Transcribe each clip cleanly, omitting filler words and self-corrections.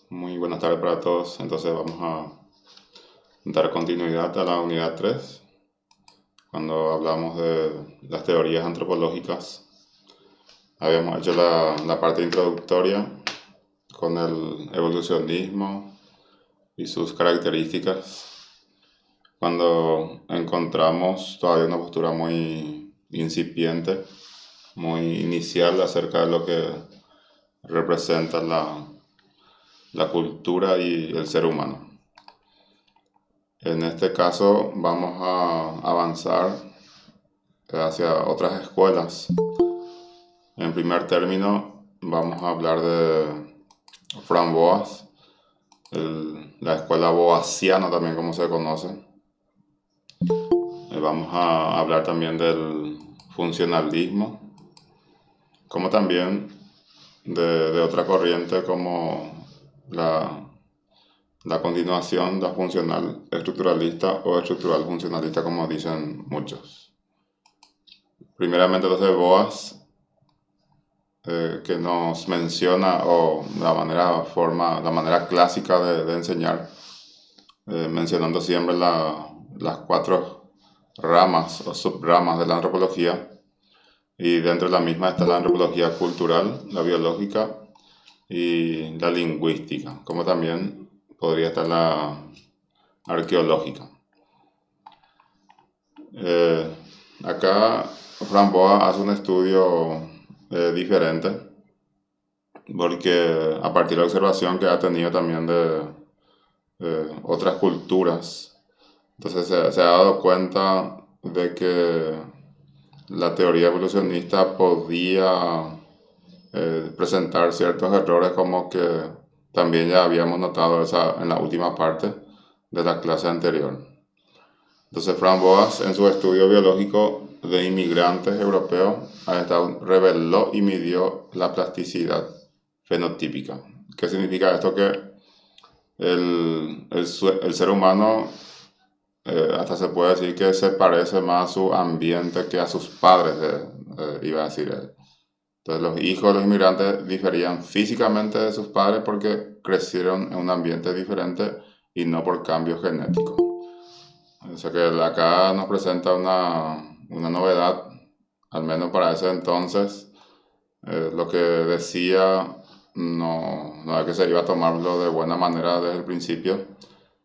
Muy buenas tardes para todos. Entonces vamos a dar continuidad a la unidad 3 cuando hablamos de las teorías antropológicas. Habíamos hecho la parte introductoria con el evolucionismo y sus características. Cuando encontramos todavía una postura muy incipiente, muy inicial acerca de lo que representa la cultura y el ser humano. En este caso vamos a avanzar hacia otras escuelas. En primer término vamos a hablar de Frank Boas, la escuela boasiana también como se conoce. Vamos a hablar también del funcionalismo, como también de otra corriente como la continuación, la funcional estructuralista o estructural funcionalista, como dicen muchos. Primeramente, entonces, Boas, que nos menciona, o la manera clásica de enseñar, mencionando siempre las cuatro ramas o subramas de la antropología, y dentro de la misma está la antropología cultural, la biológica y la lingüística, como también podría estar la arqueológica. Eh, Acá Fran Boa hace un estudio diferente, porque a partir de la observación que ha tenido también de otras culturas, entonces se ha dado cuenta de que la teoría evolucionista podía presentar ciertos errores como que también ya habíamos notado en la última parte de la clase anterior. Entonces, Frank Boas, en su estudio biológico de inmigrantes europeos, reveló y midió la plasticidad fenotípica. ¿Qué significa esto? Que el ser humano hasta se puede decir que se parece más a su ambiente que a sus padres, iba a decir él. Entonces, los hijos de los inmigrantes diferían físicamente de sus padres porque crecieron en un ambiente diferente y no por cambio genético. O sea que acá nos presenta una novedad, al menos para ese entonces. Lo que decía no es que se iba a tomarlo de buena manera desde el principio,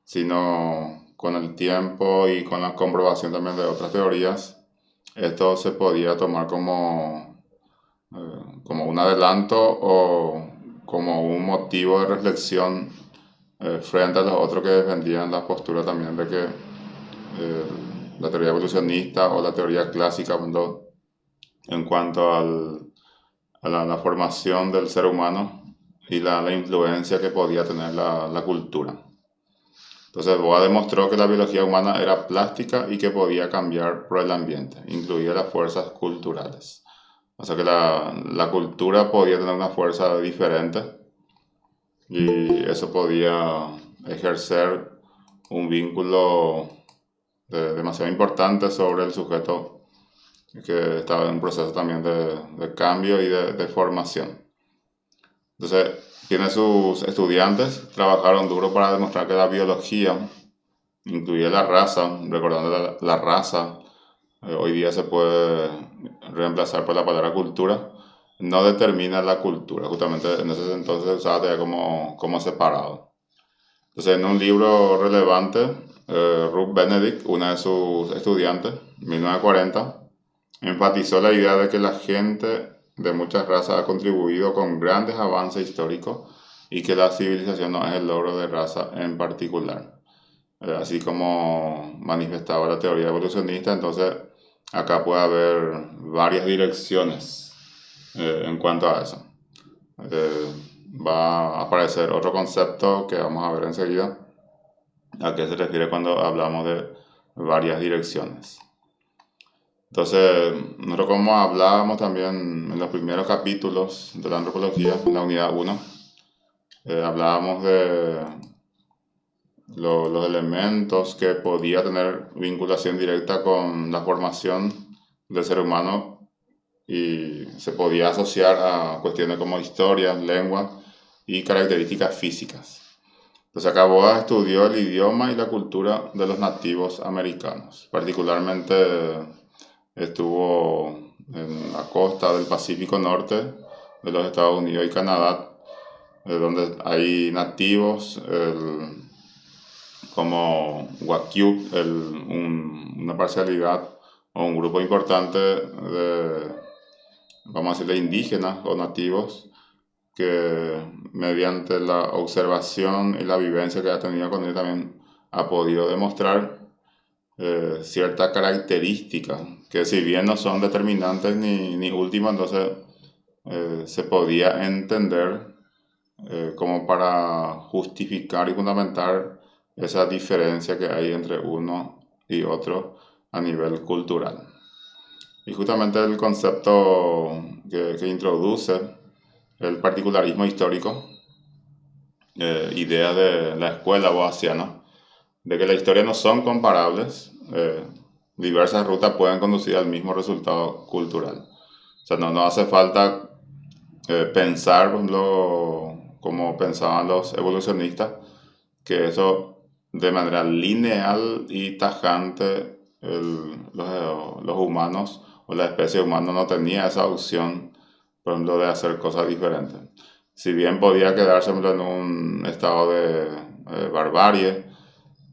sino con el tiempo y con la comprobación también de otras teorías, esto se podía tomar como un adelanto o como un motivo de reflexión frente a los otros que defendían la postura también de que la teoría evolucionista o la teoría clásica en cuanto la formación del ser humano y la influencia que podía tener la cultura. Entonces, Boa demostró que la biología humana era plástica y que podía cambiar por el ambiente, incluidas las fuerzas culturales. O sea que la cultura podía tener una fuerza diferente y eso podía ejercer un vínculo demasiado importante sobre el sujeto que estaba en un proceso también de cambio y de formación. Entonces, tiene sus estudiantes, trabajaron duro para demostrar que la biología incluye la raza, recordando la raza, hoy día se puede reemplazar por la palabra cultura, no determina la cultura, justamente en ese entonces se usaba todavía como separado. Entonces, en un libro relevante, Ruth Benedict, una de sus estudiantes, en 1940, enfatizó la idea de que la gente de muchas razas ha contribuido con grandes avances históricos y que la civilización no es el logro de raza en particular. Así como manifestaba la teoría evolucionista, entonces acá puede haber varias direcciones en cuanto a eso. Eh, Va a aparecer otro concepto que vamos a ver enseguida, a qué se refiere cuando hablamos de varias direcciones. Entonces, nosotros como hablábamos también en los primeros capítulos de la antropología, en la unidad 1, hablábamos de los elementos que podía tener vinculación directa con la formación del ser humano y se podía asociar a cuestiones como historia, lengua y características físicas. Entonces acá Boas estudió el idioma y la cultura de los nativos americanos. Particularmente estuvo en la costa del Pacífico Norte de los Estados Unidos y Canadá, donde hay nativos como Wayuu, una parcialidad o un grupo importante de, vamos a decirle, indígenas o nativos que mediante la observación y la vivencia que ha tenido con él también ha podido demostrar ciertas características que, si bien no son determinantes ni últimas, entonces se podía entender como para justificar y fundamentar esa diferencia que hay entre uno y otro a nivel cultural. Y justamente el concepto que introduce el particularismo histórico, idea de la escuela boasiana, de que la historia no son comparables, diversas rutas pueden conducir al mismo resultado cultural. O sea, no hace falta pensar, por ejemplo, como pensaban los evolucionistas, que eso de manera lineal y tajante los humanos o la especie humana no tenía esa opción, por ejemplo, de hacer cosas diferentes. Si bien podía quedarse, por ejemplo, en un estado de barbarie,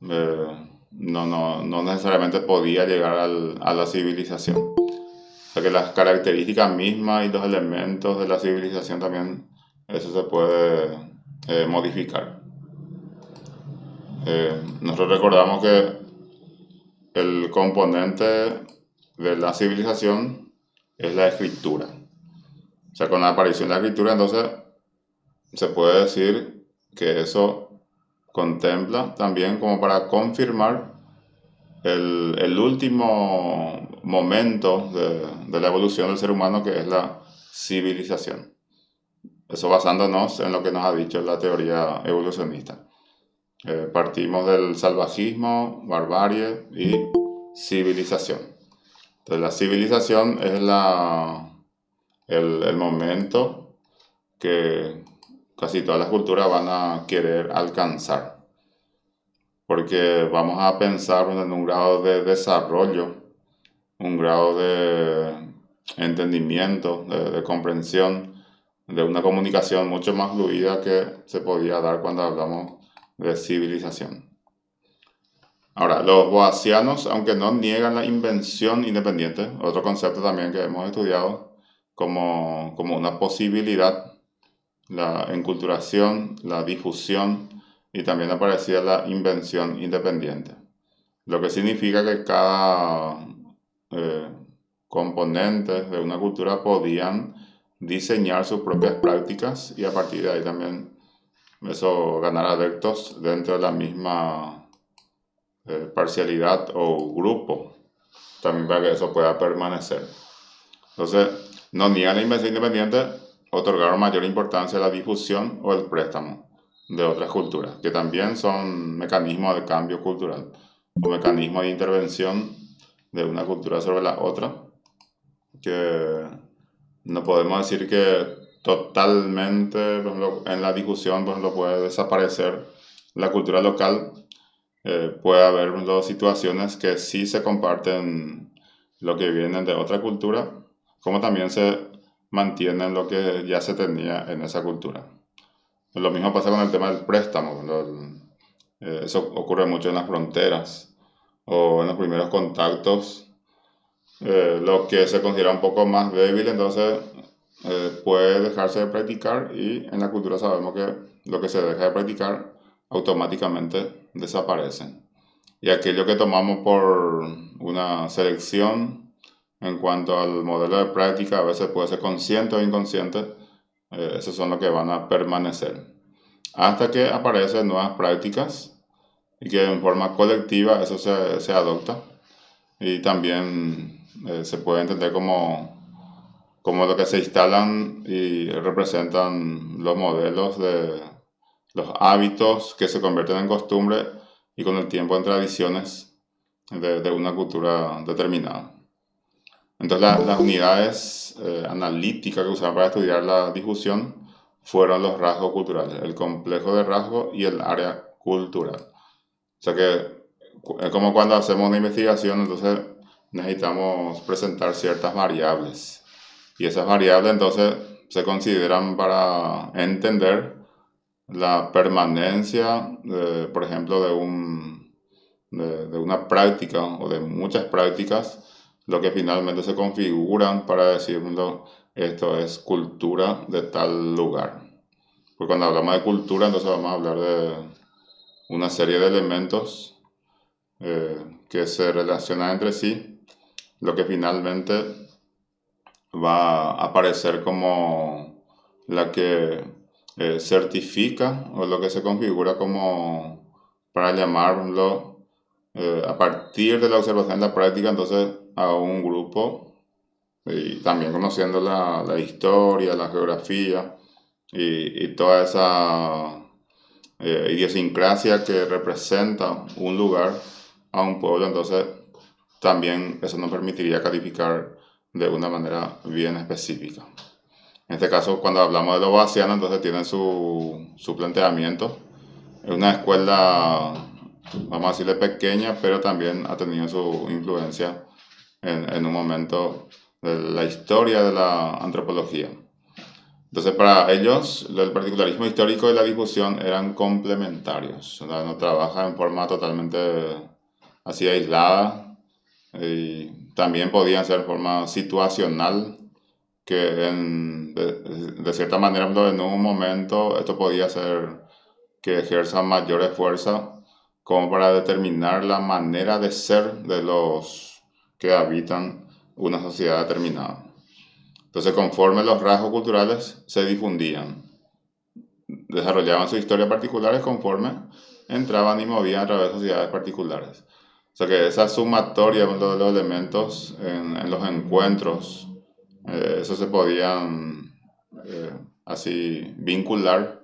no necesariamente podía llegar a la civilización. O sea que las características mismas y los elementos de la civilización también, eso se puede modificar. Nosotros recordamos que el componente de la civilización es la escritura. O sea, con la aparición de la escritura, entonces se puede decir que eso contempla también como para confirmar el último momento de la evolución del ser humano, que es la civilización. Eso basándonos en lo que nos ha dicho la teoría evolucionista. Partimos del salvajismo, barbarie y civilización. Entonces la civilización es el momento que casi todas las culturas van a querer alcanzar, porque vamos a pensar en un grado de desarrollo, un grado de entendimiento, de comprensión, de una comunicación mucho más fluida que se podía dar cuando hablamos de civilización. Ahora, los boasianos, aunque no niegan la invención independiente, otro concepto también que hemos estudiado como una posibilidad, la enculturación, la difusión y también aparecía la invención independiente. Lo que significa que cada componente de una cultura podían diseñar sus propias prácticas y a partir de ahí también eso ganar adeptos dentro de la misma parcialidad o grupo, también para que eso pueda permanecer. Entonces, no niegan la invención independiente, otorgaron mayor importancia a la difusión o el préstamo de otras culturas, que también son mecanismos de cambio cultural o mecanismos de intervención de una cultura sobre la otra, que no podemos decir que totalmente, por ejemplo, en la difusión, por ejemplo, puede desaparecer la cultura local. Puede haber, por ejemplo, situaciones que sí se comparten lo que vienen de otra cultura, como también se mantienen lo que ya se tenía en esa cultura. Lo mismo pasa con el tema del préstamo. Eso ocurre mucho en las fronteras o en los primeros contactos. Lo que se considera un poco más débil, entonces puede dejarse de practicar, y en la cultura sabemos que lo que se deja de practicar automáticamente desaparece. Y aquello que tomamos por una selección en cuanto al modelo de práctica, a veces puede ser consciente o inconsciente, esos son los que van a permanecer. Hasta que aparecen nuevas prácticas y que en forma colectiva eso se adopta. Y también se puede entender como lo que se instalan y representan los modelos de los hábitos que se convierten en costumbre y con el tiempo en tradiciones de una cultura determinada. Entonces las unidades analíticas que usaban para estudiar la difusión fueron los rasgos culturales, el complejo de rasgos y el área cultural. O sea que es como cuando hacemos una investigación, entonces necesitamos presentar ciertas variables. Y esas variables entonces se consideran para entender la permanencia, por ejemplo, de una práctica o de muchas prácticas, lo que finalmente se configuran para decirlo, esto es cultura de tal lugar. Porque cuando hablamos de cultura, entonces vamos a hablar de una serie de elementos que se relacionan entre sí, lo que finalmente va a aparecer como la que certifica o lo que se configura como, para llamarlo, a partir de la observación de la práctica, entonces a un grupo y también conociendo la historia, la geografía y toda esa idiosincrasia que representa un lugar a un pueblo, entonces también eso nos permitiría calificar de una manera bien específica. En este caso, cuando hablamos de los Bacianos, entonces tienen su planteamiento. Es una escuela, vamos a decirle pequeña, pero también ha tenido su influencia en un momento de la historia de la antropología. Entonces, para ellos, el particularismo histórico y la difusión eran complementarios. O sea, no trabaja en forma totalmente así aislada. Y también podían ser en forma situacional, que de cierta manera, en un momento, esto podía ser que ejerzan mayores fuerzas como para determinar la manera de ser de los que habitan una sociedad determinada. Entonces, conforme los rasgos culturales se difundían, desarrollaban sus historias particulares conforme entraban y movían a través de sociedades particulares. O sea que esa sumatoria de los elementos en los encuentros, eso se podían así vincular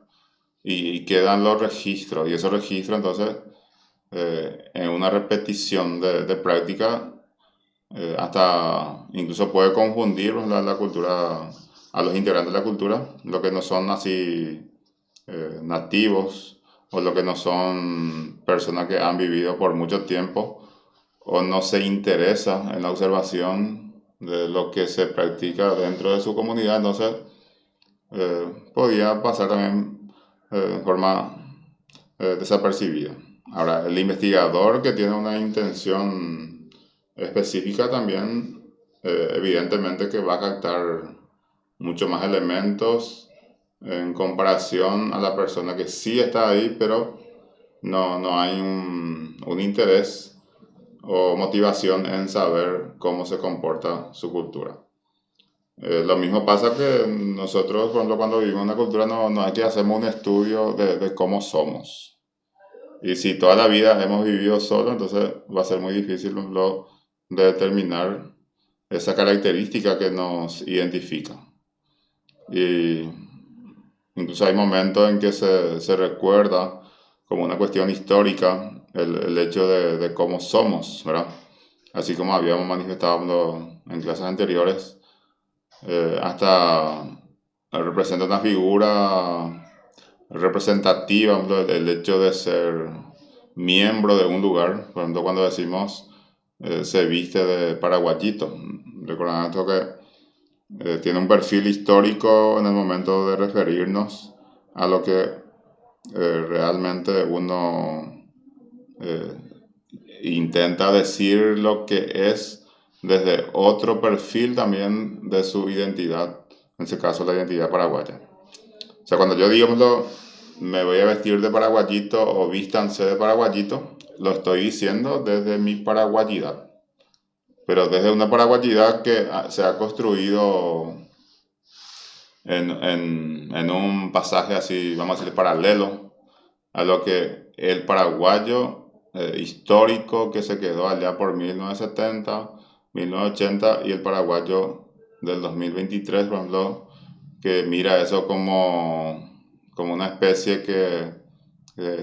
y quedan los registros. Y esos registros entonces, en una repetición de práctica, hasta incluso puede confundir la cultura, a los integrantes de la cultura, lo que no son así nativos o lo que no son personas que han vivido por mucho tiempo o no se interesa en la observación de lo que se practica dentro de su comunidad, entonces podía pasar también de forma desapercibida. Ahora, el investigador que tiene una intención específica también, evidentemente que va a captar mucho más elementos en comparación a la persona que sí está ahí, pero no hay un interés o motivación en saber cómo se comporta su cultura. Lo mismo pasa que nosotros, por ejemplo, cuando vivimos una cultura, no es que hacemos un estudio de cómo somos. Y si toda la vida hemos vivido solo, entonces va a ser muy difícil de determinar esa característica que nos identifica. Y incluso hay momentos en que se recuerda como una cuestión histórica el hecho de cómo somos, ¿verdad? Así como habíamos manifestado en clases anteriores, hasta representa una figura representativa, ¿no? El hecho de ser miembro de un lugar. Por ejemplo, cuando decimos se viste de paraguayito, recordando esto que tiene un perfil histórico en el momento de referirnos a lo que realmente uno eh, intenta decir lo que es desde otro perfil también de su identidad, en este caso la identidad paraguaya. O sea, cuando yo digo me voy a vestir de paraguayito o vístanse de paraguayito, lo estoy diciendo desde mi paraguayidad, pero desde una paraguayidad que se ha construido en un pasaje así, vamos a decir, paralelo a lo que el paraguayo histórico que se quedó allá por 1970, 1980 y el paraguayo del 2023, por ejemplo, que mira eso como una especie que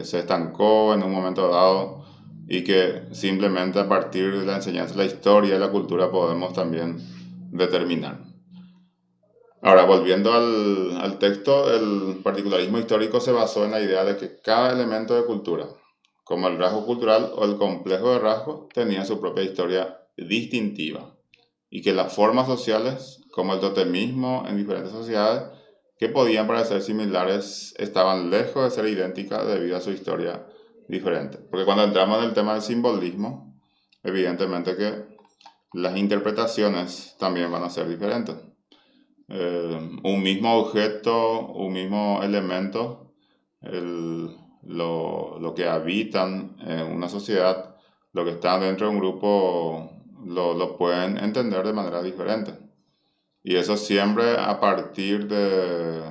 se estancó en un momento dado y que simplemente a partir de la enseñanza de la historia y la cultura podemos también determinar. Ahora, volviendo al texto, el particularismo histórico se basó en la idea de que cada elemento de cultura, como el rasgo cultural o el complejo de rasgos, tenía su propia historia distintiva y que las formas sociales, como el totemismo en diferentes sociedades, que podían parecer similares, estaban lejos de ser idénticas debido a su historia diferente. Porque cuando entramos en el tema del simbolismo, evidentemente que las interpretaciones también van a ser diferentes. Un mismo objeto, un mismo elemento, lo que habitan en una sociedad, lo que está dentro de un grupo, lo pueden entender de manera diferente. Y eso siempre a partir de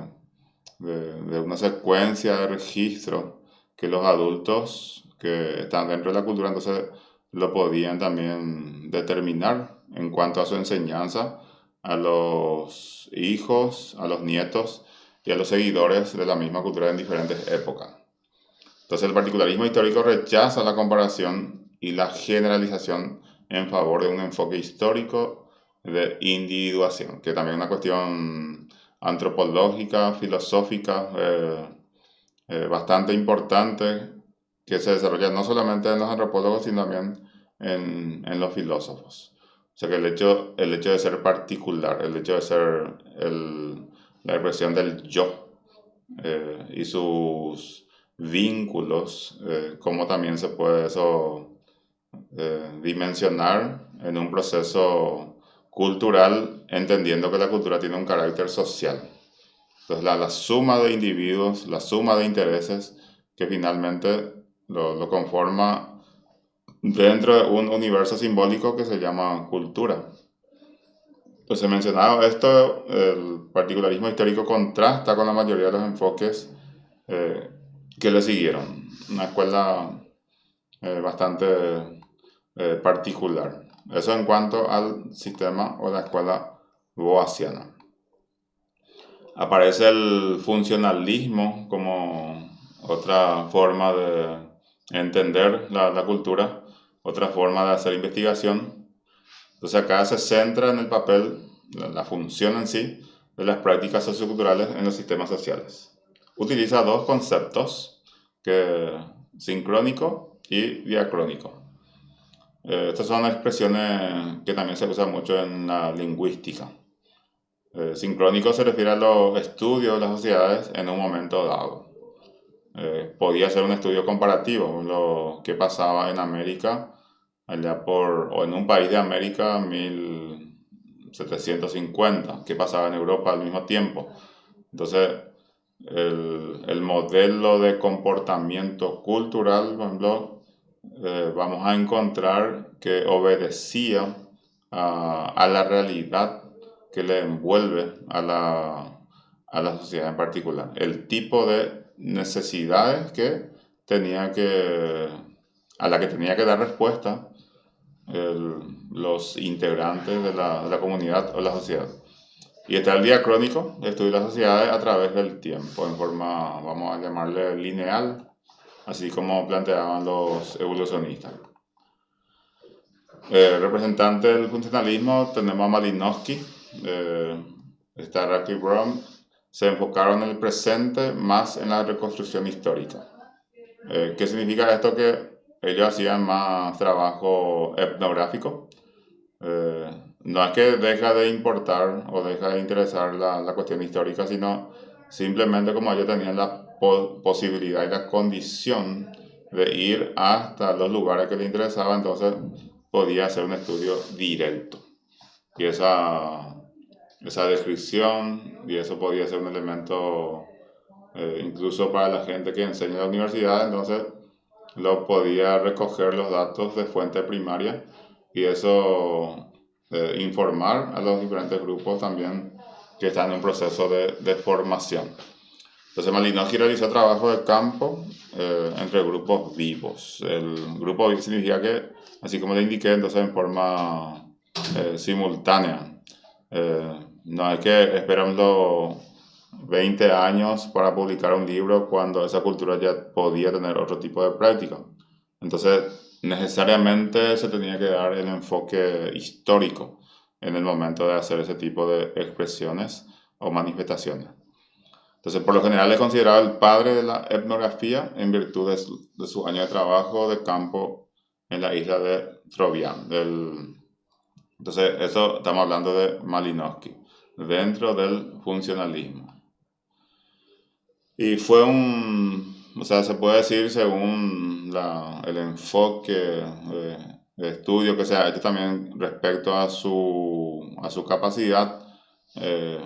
una secuencia de registro que los adultos que están dentro de la cultura entonces lo podían también determinar en cuanto a su enseñanza a los hijos, a los nietos y a los seguidores de la misma cultura en diferentes épocas. Entonces el particularismo histórico rechaza la comparación y la generalización en favor de un enfoque histórico de individuación, que también es una cuestión antropológica, filosófica, bastante importante, que se desarrolla no solamente en los antropólogos, sino también en los filósofos. O sea que el hecho de ser particular, el hecho de ser la expresión del yo y sus vínculos, cómo también se puede eso dimensionar en un proceso cultural, entendiendo que la cultura tiene un carácter social. Entonces la suma de individuos, la suma de intereses que finalmente lo conforma dentro de un universo simbólico que se llama cultura. Pues he mencionado esto, el particularismo histórico contrasta con la mayoría de los enfoques eh, que le siguieron. Una escuela bastante particular. Eso en cuanto al sistema o la escuela boasiana. Aparece el funcionalismo como otra forma de entender la cultura, otra forma de hacer investigación. Entonces acá se centra en el papel, la función en sí, de las prácticas socioculturales en los sistemas sociales. Utiliza dos conceptos, sincrónico y diacrónico. Estas son expresiones que también se usan mucho en la lingüística. Sincrónico se refiere a los estudios de las sociedades en un momento dado. Podía ser un estudio comparativo, lo que pasaba en América, o en un país de América 1750, que pasaba en Europa al mismo tiempo. Entonces, el modelo de comportamiento cultural, por ejemplo, vamos a encontrar que obedecía a la realidad que le envuelve a la sociedad en particular. El tipo de necesidades a la que tenía que dar respuesta los integrantes de la comunidad o la sociedad. Y está el diacrónico, estudia las sociedades a través del tiempo, en forma, vamos a llamarle lineal, así como planteaban los evolucionistas. Representante del funcionalismo tenemos a Malinowski, está Rack y Brown, se enfocaron en el presente más en la reconstrucción histórica. ¿Qué significa esto? Que ellos hacían más trabajo etnográfico. No es que deja de importar o deja de interesar la cuestión histórica, sino simplemente como ellos tenían la posibilidad y la condición de ir hasta los lugares que les interesaban, entonces podía hacer un estudio directo. Y esa descripción y eso podía ser un elemento incluso para la gente que enseña en la universidad, entonces lo podía recoger los datos de fuente primaria y eso informar a los diferentes grupos también que están en un proceso de formación. Entonces Malinowski realizó trabajo de campo entre grupos vivos. El grupo vivo significa que, así como le indiqué, entonces en forma simultánea. No hay que esperar los 20 años para publicar un libro cuando esa cultura ya podía tener otro tipo de práctica. Entonces, necesariamente se tenía que dar el enfoque histórico en el momento de hacer ese tipo de expresiones o manifestaciones. Entonces, por lo general es considerado el padre de la etnografía en virtud de su año de trabajo de campo en la isla de Trovián. Entonces, eso estamos hablando de Malinowski, dentro del funcionalismo. Y fue o sea, se puede decir según el enfoque de estudio que se ha hecho también respecto a su capacidad, eh,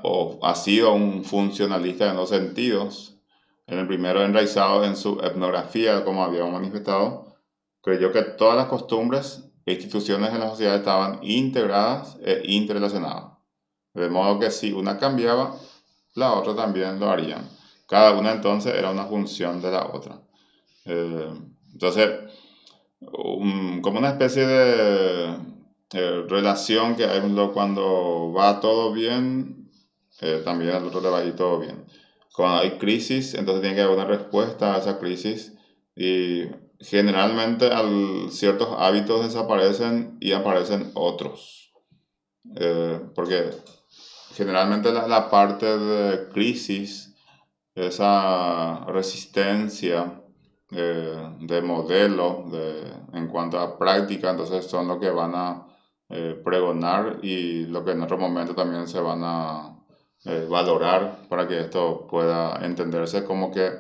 o ha sido un funcionalista en dos sentidos. En el primero, enraizado en su etnografía, como habíamos manifestado, creyó que todas las costumbres e instituciones en la sociedad estaban integradas e interrelacionadas. De modo que si una cambiaba, la otra también lo harían. Cada una entonces era una función de la otra. Entonces, como una especie de relación que hay cuando va todo bien, también al otro le va a ir todo bien. Cuando hay crisis, entonces tiene que haber una respuesta a esa crisis y generalmente ciertos hábitos desaparecen y aparecen otros. Porque generalmente la parte de crisis, esa resistencia de modelo en cuanto a práctica, entonces son lo que van a pregonar y lo que en otro momento también se van a valorar para que esto pueda entenderse como que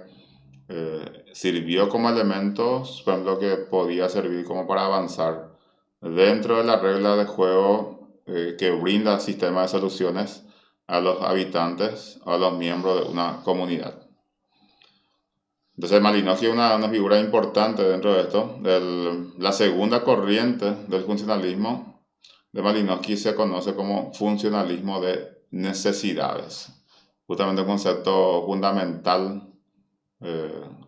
sirvió como elementos, por ejemplo, que podía servir como para avanzar dentro de la regla de juego que brinda el sistema de soluciones a los habitantes, a los miembros de una comunidad. Entonces Malinowski es una figura importante dentro de esto. La segunda corriente del funcionalismo de Malinowski se conoce como funcionalismo de necesidades. Justamente un concepto fundamental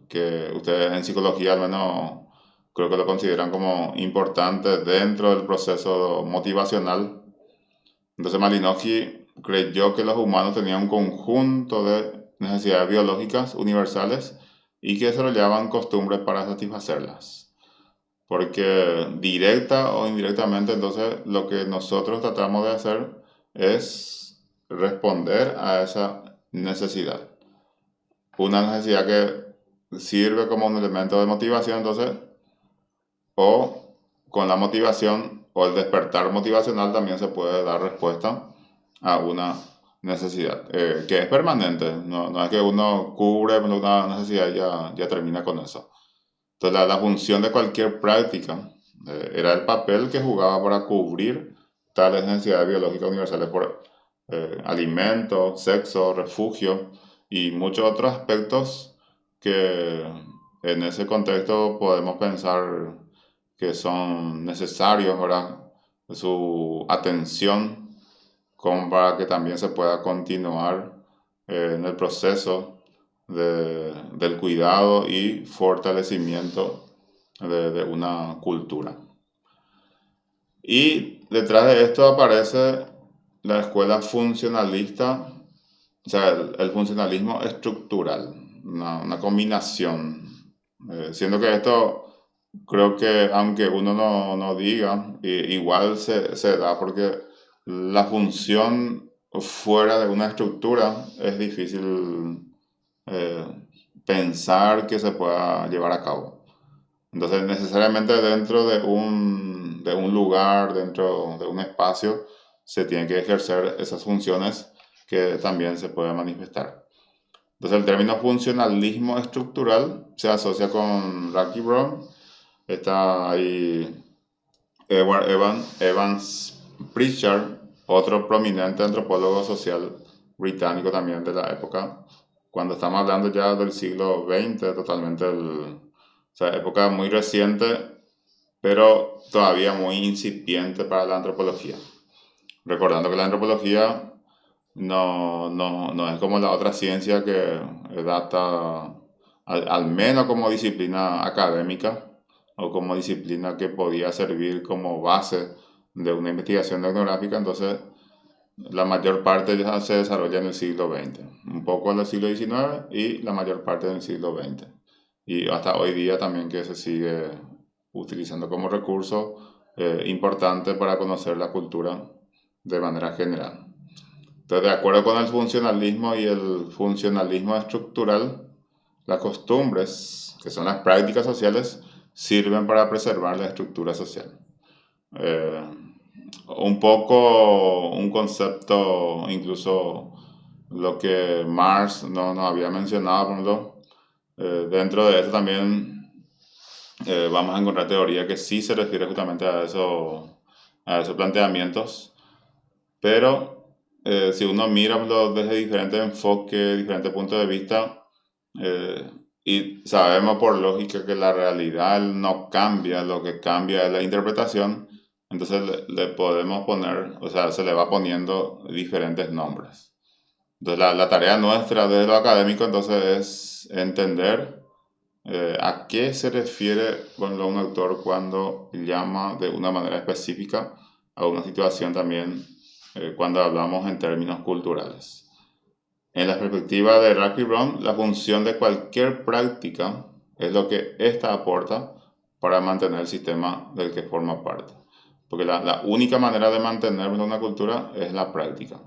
que ustedes en psicología al menos creo que lo consideran como importante dentro del proceso motivacional. Entonces Malinowski creyó que los humanos tenían un conjunto de necesidades biológicas universales y que desarrollaban costumbres para satisfacerlas. Porque directa o indirectamente, entonces lo que nosotros tratamos de hacer es responder a esa necesidad. Una necesidad que sirve como un elemento de motivación, entonces, o con la motivación o el despertar motivacional también se puede dar respuesta a una necesidad, que es permanente, no es que uno cubre una necesidad y ya termina con eso. Entonces la función de cualquier práctica era el papel que jugaba para cubrir tales necesidades biológicas universales por alimento, sexo, refugio y muchos otros aspectos que en ese contexto podemos pensar que son necesarios, ¿verdad? Su atención como para que también se pueda continuar en el proceso del cuidado y fortalecimiento de una cultura. Y detrás de esto aparece la escuela funcionalista, o sea, el funcionalismo estructural, una combinación. Siendo que esto creo que aunque uno no diga, igual se da porque la función fuera de una estructura es difícil eh, pensar que se pueda llevar a cabo. Entonces, necesariamente dentro de un lugar, dentro de un espacio, se tienen que ejercer esas funciones que también se pueden manifestar. Entonces, el término funcionalismo estructural se asocia con Rocky Brown. Está ahí Edward Evans Pritchard, otro prominente antropólogo social británico también de la época, cuando estamos hablando ya del siglo XX, totalmente, o sea, época muy reciente, pero todavía muy incipiente para la antropología. Recordando que la antropología no es como la otra ciencia que data, al menos como disciplina académica, o como disciplina que podía servir como base de una investigación etnográfica, entonces la mayor parte ya se desarrolla en el siglo XX, un poco en el siglo XIX y la mayor parte en el siglo XX. Y hasta hoy día también que se sigue utilizando como recurso importante para conocer la cultura de manera general. Entonces, de acuerdo con el funcionalismo y el funcionalismo estructural, las costumbres, que son las prácticas sociales, sirven para preservar la estructura social. Eh, un poco un concepto, incluso lo que Marx nos había mencionado, por ejemplo, dentro de eso también vamos a encontrar teoría que sí se refiere justamente a esos planteamientos, pero si uno mira desde diferentes enfoques, diferentes puntos de vista, eh, y sabemos por lógica que la realidad no cambia, lo que cambia es la interpretación, entonces le podemos poner, o sea, se le va poniendo diferentes nombres. Entonces la tarea nuestra desde lo académico entonces es entender a qué se refiere bueno, un autor cuando llama de una manera específica a una situación también cuando hablamos en términos culturales. En la perspectiva de Rack y Brown, la función de cualquier práctica es lo que ésta aporta para mantener el sistema del que forma parte. Porque la única manera de mantener una cultura es la práctica.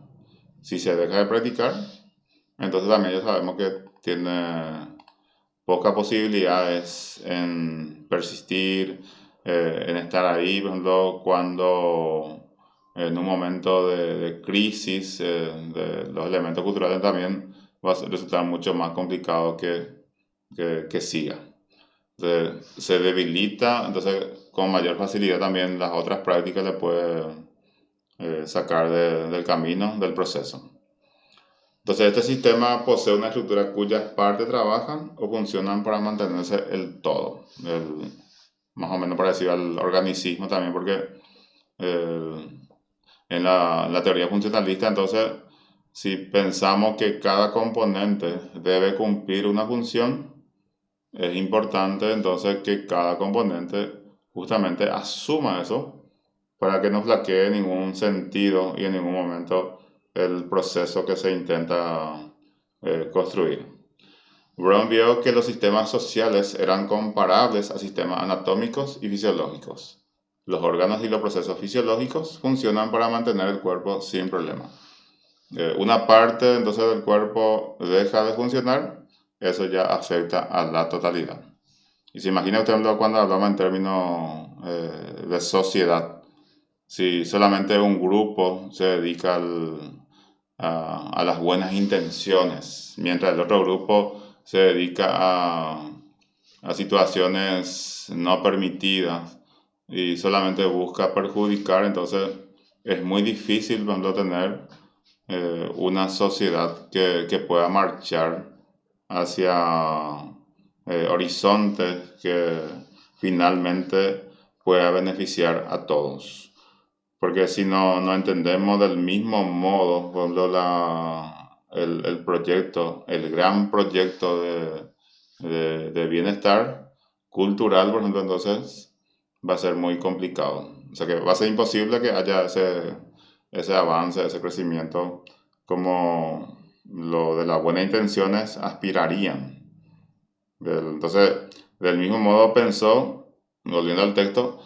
Si se deja de practicar, entonces también ya sabemos que tiene pocas posibilidades en persistir, en estar ahí, por ejemplo, cuando en un momento de crisis de los elementos culturales también va a resultar mucho más complicado que siga. Entonces, se debilita, entonces con mayor facilidad también las otras prácticas le puede sacar del camino, del proceso. Entonces, este sistema posee una estructura cuyas partes trabajan o funcionan para mantenerse el todo, más o menos parecido al organicismo también, porque eh, en la teoría funcionalista, entonces, si pensamos que cada componente debe cumplir una función, es importante entonces que cada componente justamente asuma eso para que no flaquee en ningún sentido y en ningún momento el proceso que se intenta construir. Brown vio que los sistemas sociales eran comparables a sistemas anatómicos y fisiológicos. Los órganos y los procesos fisiológicos funcionan para mantener el cuerpo sin problema. Una parte entonces del cuerpo deja de funcionar, eso ya afecta a la totalidad. Y se imagina usted cuando hablamos en términos de sociedad, si solamente un grupo se dedica a las buenas intenciones, mientras el otro grupo se dedica a situaciones no permitidas y solamente busca perjudicar, entonces es muy difícil, por ejemplo, tener una sociedad que pueda marchar hacia horizontes que finalmente pueda beneficiar a todos. Porque si no entendemos del mismo modo, por ejemplo, el proyecto, el gran proyecto de bienestar cultural, por ejemplo, entonces va a ser muy complicado. O sea que va a ser imposible que haya ese avance, ese crecimiento como lo de las buenas intenciones aspirarían. Entonces, del mismo modo pensó, volviendo al texto,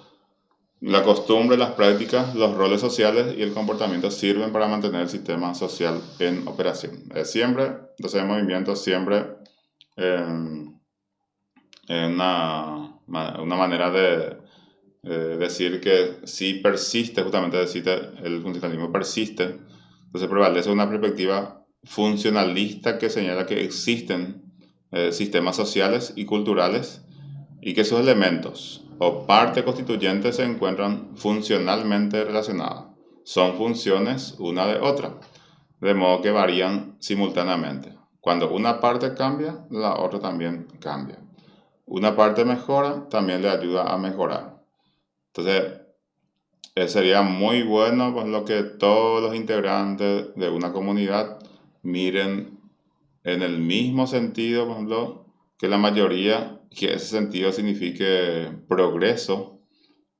la costumbre, las prácticas, los roles sociales y el comportamiento sirven para mantener el sistema social en operación. Siempre, entonces el movimiento siempre en una manera de decir que si persiste, justamente decir el funcionalismo persiste, entonces prevalece una perspectiva funcionalista que señala que existen sistemas sociales y culturales y que sus elementos o partes constituyentes se encuentran funcionalmente relacionadas. Son funciones una de otra, de modo que varían simultáneamente. Cuando una parte cambia, la otra también cambia. Una parte mejora, también le ayuda a mejorar. Entonces, sería muy bueno pues, lo que todos los integrantes de una comunidad miren en el mismo sentido, por ejemplo, que la mayoría, que ese sentido signifique progreso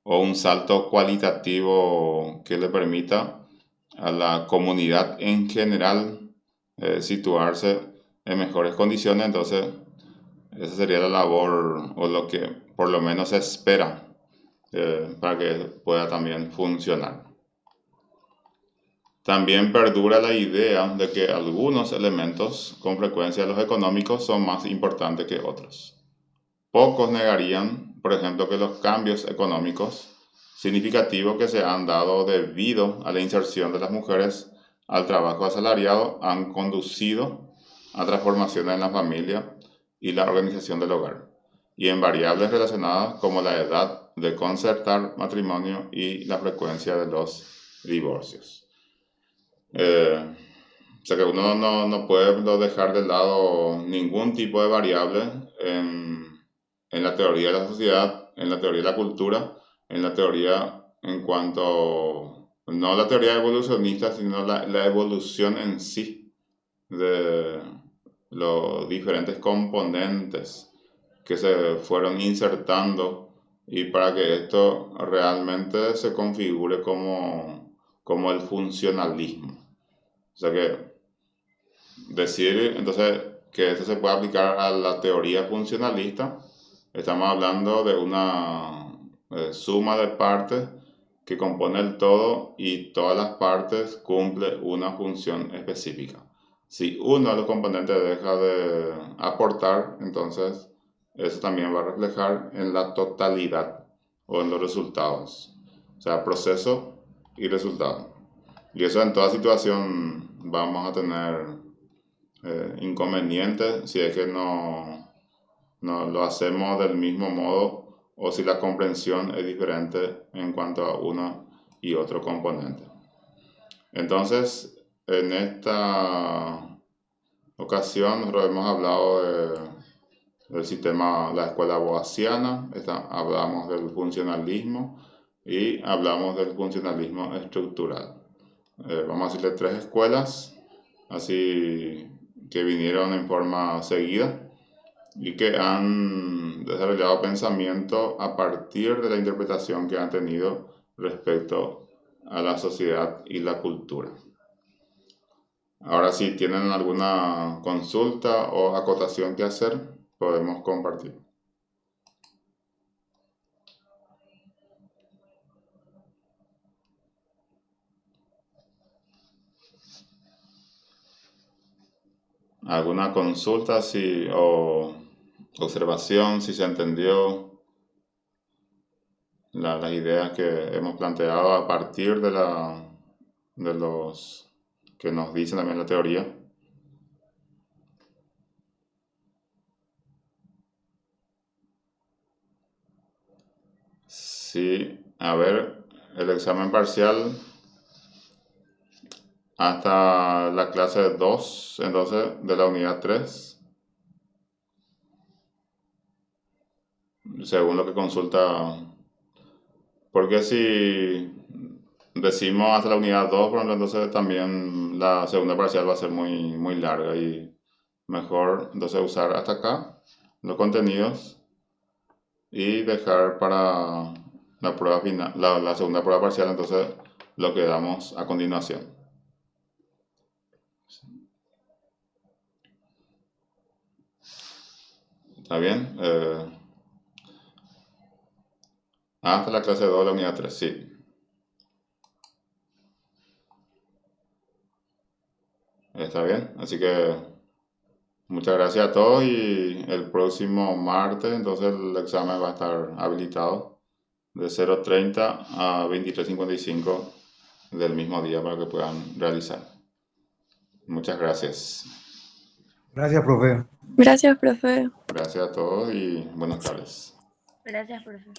o un salto cualitativo que le permita a la comunidad en general situarse en mejores condiciones. Entonces, esa sería la labor o lo que por lo menos se espera para que pueda también funcionar. También perdura la idea de que algunos elementos, con frecuencia los económicos, son más importantes que otros. Pocos negarían, por ejemplo, que los cambios económicos significativos que se han dado debido a la inserción de las mujeres al trabajo asalariado han conducido a transformaciones en la familia y la organización del hogar, y en variables relacionadas como la edad de concertar matrimonio y la frecuencia de los divorcios. O sea que uno no puede dejar de lado ningún tipo de variable en la teoría de la sociedad, en la teoría de la cultura, en la teoría en cuanto, no la teoría evolucionista, sino la evolución en sí de los diferentes componentes que se fueron insertando y para que esto realmente se configure como el funcionalismo. O sea que decir entonces que esto se puede aplicar a la teoría funcionalista, estamos hablando de una suma de partes que compone el todo y todas las partes cumplen una función específica. Si uno de los componentes deja de aportar, entonces eso también va a reflejar en la totalidad o en los resultados. O sea, proceso y resultado. Y eso en toda situación vamos a tener inconvenientes si es que no lo hacemos del mismo modo o si la comprensión es diferente en cuanto a uno y otro componente. Entonces, en esta ocasión nosotros hemos hablado del sistema, la escuela boasiana, hablamos del funcionalismo y hablamos del funcionalismo estructural. Vamos a decirle tres escuelas, así que vinieron en forma seguida y que han desarrollado pensamiento a partir de la interpretación que han tenido respecto a la sociedad y la cultura. Ahora, si tienen alguna consulta o acotación que hacer, podemos compartir. ¿Alguna consulta o observación, si se entendió las ideas que hemos planteado a partir de los que nos dicen también la teoría? Sí, a ver, el examen parcial hasta la clase 2, entonces, de la unidad 3, según lo que consulta. Porque si decimos hasta la unidad 2, por ejemplo, entonces también la segunda parcial va a ser muy larga y mejor entonces usar hasta acá los contenidos y dejar para la prueba final, la segunda prueba parcial, entonces lo que damos a continuación. ¿Está bien? Hasta la clase 2 de la unidad 3, sí. Está bien. Así que muchas gracias a todos y el próximo martes entonces el examen va a estar habilitado de 0:30 a 23:55 del mismo día para que puedan realizar. Muchas gracias. Gracias, profe. Gracias, profe. Gracias a todos y buenas tardes. Gracias, profe.